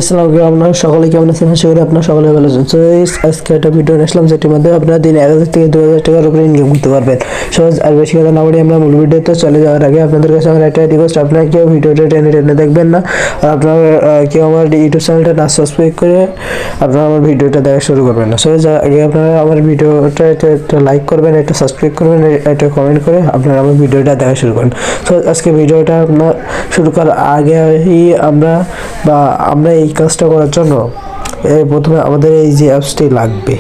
আসসালামু আলাইকুম, আপনারা সকলে কেমন আছেন? আশা করি আপনারা সকলে ভালো আছেন। তো আজকে একটা ভিডিও নিয়ে আসলাম যেটির মাধ্যমে আপনারা দিনে 1000 থেকে 2000 টাকার উপরে ইনকাম করতে পারবেন। সহজ আর বেশি কথা না বলে আমরা মূল ভিডিওতে চলে যাওয়ার আগে আপনাদের কাছে আমার একটা রিকোয়েস্ট, আপনারা কেউ ভিডিওটা টেনে টেনে দেখবেন না। আর আপনারা কেউ আমার ইউটিউব চ্যানেলটা না সাবস্ক্রাইব করে আপনারা আমার ভিডিওটা দেখা শুরু করবেন না। সহজ আগে আপনারা আমার ভিডিওটা একটা লাইক করবেন, একটা সাবস্ক্রাইব করবেন, একটা কমেন্ট করে আপনারা আমার ভিডিওটা দেখা শুরু করেন। সো আজকে ভিডিওটা আপনার শুরু করার আগে আমরা এই কাজটা করার জন্য প্রথমে আমাদের এই যে অ্যাপসটি লাগবে,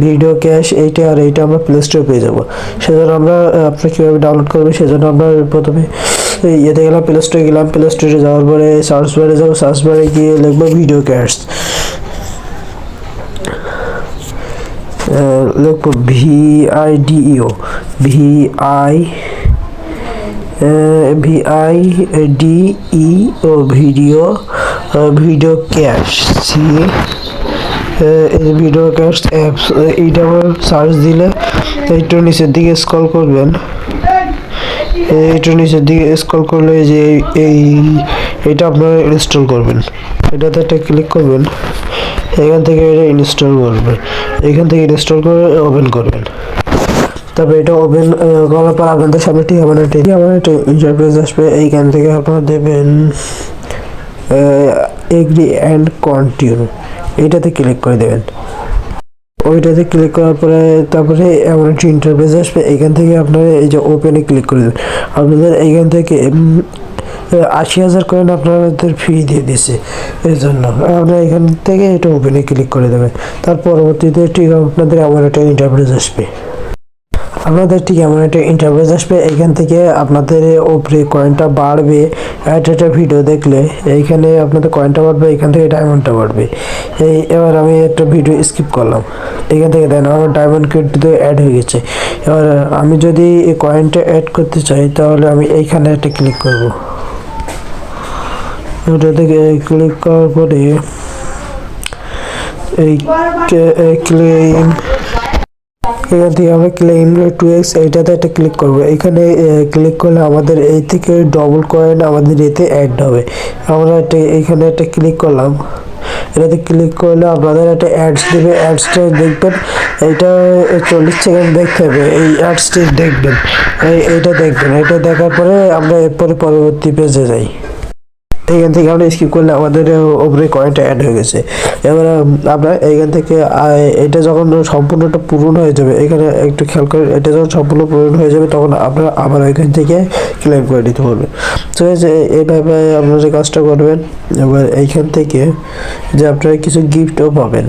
ভিডিও ক্যাশ, এইটা আর এইটা আমরা প্লে স্টোরে পেয়ে যাবো। সেজন্য আমরা আপনারা কীভাবে ডাউনলোড করবেন সেজন্য আমরা প্রথমে ইয়েতে গেলাম, প্লে স্টোরে গেলাম। প্লে স্টোরে যাওয়ার পরে সার্চ বারে যাবো, সার্চ বারে গিয়ে লিখবো ভিডিও ক্যাশ, লিখবো VIDEO video cash video cash apps. এইটা সার্চ দিলে একটু নিচের দিকে স্ক্রল করবেন, একটু নিচের দিকে স্ক্রল করলে যে এইটা আপনারা ইনস্টল করবেন। এটাতে একটা ক্লিক করবেন, এখান থেকে এটা ইনস্টল করবেন, এখান থেকে ইনস্টল করে ওপেন করবেন। তারপরে এটা ওপেন করার পর আপনাদের সামনে ঠিক আমার একটা ইন্টারফেস আসবে। এইখান থেকে আপনারা দেবেন এগ্রি অ্যান্ড কন্টিনিউ, এইটাতে ক্লিক করে দেবেন। ওইটাতে ক্লিক করার পরে তারপরে এমন একটা ইন্টারফেস আসবে। এইখান থেকে আপনারা এই যে ওপেনে ক্লিক করে দেবেন। আপনাদের এইখান থেকে 80,000 কয়েন আপনাদের ফ্রি দিয়ে দিছে, এই জন্য আপনারা এখান থেকে এটা ওপেনে ক্লিক করে দেবেন। তার পরবর্তীতে ঠিক আপনাদের এমন একটা ইন্টারফেস আসবে। এইখান থেকে আপনাদের উপরে কয়েনটা বাড়বে। একটা ভিডিও দেখলে এইখানে আপনাদের কয়েনটা বাড়বে, এখান থেকে ডায়মন্ডটা বাড়বে। এবার আমি একটা ভিডিও স্কিপ করলাম, এখান থেকে দেন আমার ডায়মন্ড কিটতে অ্যাড হয়ে গেছে। এবার আমি যদি এই কয়েনটা অ্যাড করতে চাই তাহলে আমি এইখানে একটা ক্লিক করব। ওটা থেকে ক্লিক করার পরে এই ক্লেম, এখান থেকে আমরা ক্লেম 2x এইটাতে একটা ক্লিক করব। এখানে ক্লিক করলে আমাদের এই থেকে ডবল কয়েন আমাদের এতে অ্যাড হবে। আমরা এইখানে একটা ক্লিক করলাম, এটাতে ক্লিক করলে আপনাদের একটা অ্যাডস দেবে। অ্যাডসটা দেখবেন, এইটা 40 সেকেন্ড দেখতে হবে। এই অ্যাডসটি দেখবেন, এইটা দেখবেন। এটা দেখার পরে আমরা এরপরে পরবর্তী পেজে যাই। এইখান থেকে আমরা স্কিপ করলে আমাদের ওপরে কয়েনটা অ্যাড হয়ে গেছে। এবার আমরা এইখান থেকে এটা যখন সম্পূর্ণটা পূরণ হয়ে যাবে, এখানে একটু খেয়াল করে, এটা যখন সম্পূর্ণ পূরণ হয়ে যাবে তখন আপনারা আবার এখান থেকে ক্লেম করে নিতে পারবেন। তো এইভাবে আপনারা যে কাজটা করবেন। এবার এইখান থেকে যে আপনারা কিছু গিফটও পাবেন,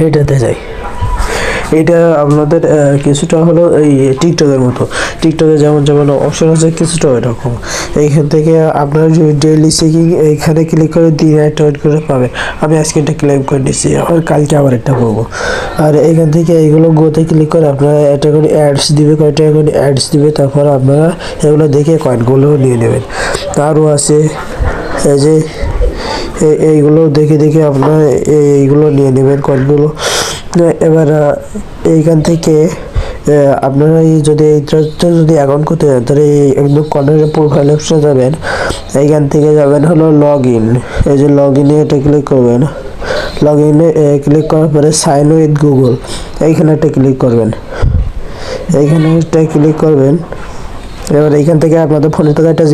এইটাতে যাই। এটা আপনাদের কিছুটা হলো এই টিকটকের মতো। টিকটকে যেমন অপশন আছে কিছুটা এরকম। এইখান থেকে আপনারা যদি ডেইলি চেকিং এইখানে ক্লিক করে দিন একটা ওয়েট করে পাবেন। আমি আজকে একটা ক্লেম করে নিচ্ছি, আর কালকে আবার একটা করবো। আর এইখান থেকে এইগুলো গোতে ক্লিক করে আপনারা একটা করে অ্যাডস দিবে, কয়েকটা করে অ্যাডস দিবে। তারপর আপনারা এগুলো দেখে কয়েনগুলো নিয়ে নেবেন। আরও আছে এই যে এইগুলো দেখে আপনারা এইগুলো নিয়ে নেবেন কয়েনগুলো। এবার এইখান থেকে আপনারা যদি অ্যাকাউন্ট করতে চান তাহলে একদম কর্নারে প্রোফাইল অপশনে যাবেন। এইখান থেকে যাবেন হলো লগ ইন, এই যে লগ ইনে এটা ক্লিক করবেন। লগ ইনে ক্লিক করার পরে সাইন উইথ গুগল, এইখানে একটা ক্লিক করবেন, এইখানে একটা ক্লিক করবেন। এবার এইখান থেকে আপনাদের ফোনে থাকা একটা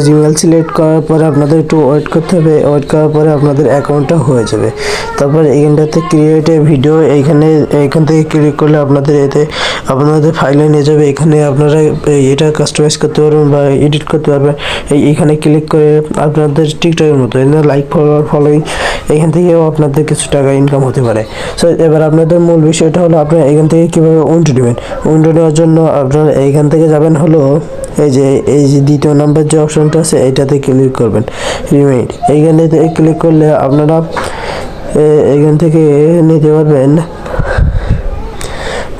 জিমেল সিলেক্ট করার পরে আপনাদের একটু ওয়েট করতে হবে। ওয়েট করার পরে আপনাদের অ্যাকাউন্টটা হয়ে যাবে। তারপর এইখানটাতে ক্রিয়েট এ ভিডিও, এইখান থেকে ক্লিক করলে আপনাদের ফাইলে নিয়ে যাবে। এখানে আপনারা এটা কাস্টমাইজ করতে পারবেন বা এডিট করতে পারবেন। এইখানে ক্লিক করে আপনাদের টিকটকের মতো লাইক ফলোইং, এইখান থেকেও আপনাদের কিছু টাকা ইনকাম হতে পারে। সো এবার আপনাদের মূল বিষয়টা হলো আপনারা এখান থেকে কীভাবে উইন্ডো নেবেন। উইন্ডো নেওয়ার জন্য আপনারা এইখান থেকে যাবেন হলো এই যে দ্বিতীয় নাম্বার যে অপশনটা আছে এইটাতে ক্লিক করবেন, রিমাইন্ড। এইখানে ক্লিক করলে আপনারা এইখান থেকে নিতে পারবেন।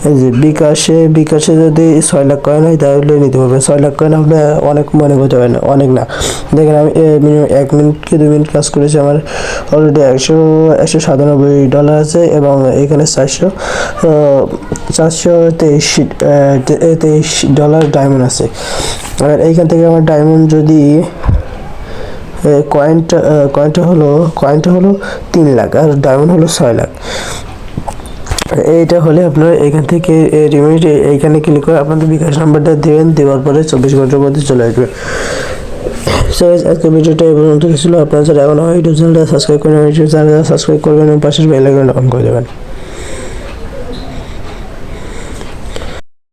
এই যে বিকাশে যদি 6 লাখ কয়েন হয় তাহলে নিতে পারবেন। 6 লাখ কয়েন আপনার অনেক মনে করতে পারেন, অনেক না। দেখেন আমি মিনিমাম 1 মিনিট কি 2 মিনিট কাজ করেছি, আমার অলরেডি $197 আছে এবং এখানে $423 ডায়মন্ড আছে। আর এইখান থেকে আমার ডায়মন্ড যদি কয়েনটা হলো 3 লাখ আর ডায়মন্ড হলো 6 লাখ। এইটা হলে আপনারা এখান থেকে রিমিট এইখানে ক্লিক করে আপনাদের বিকাশ নাম্বারটা দেবেন, দেওয়ার পরে 24 ঘন্টার মধ্যে চলে আসবে। সো আজকে ভিডিওটা এই পর্যন্ত ছিল। আপনারা যারা এখন আমার ইউটিউব চ্যানেলটা সাবস্ক্রাইব করেন, ইউটিউব চ্যানেলটা সাবস্ক্রাইব করবেন এবং পাশের বেল আইকনটা অন করে দেবেন।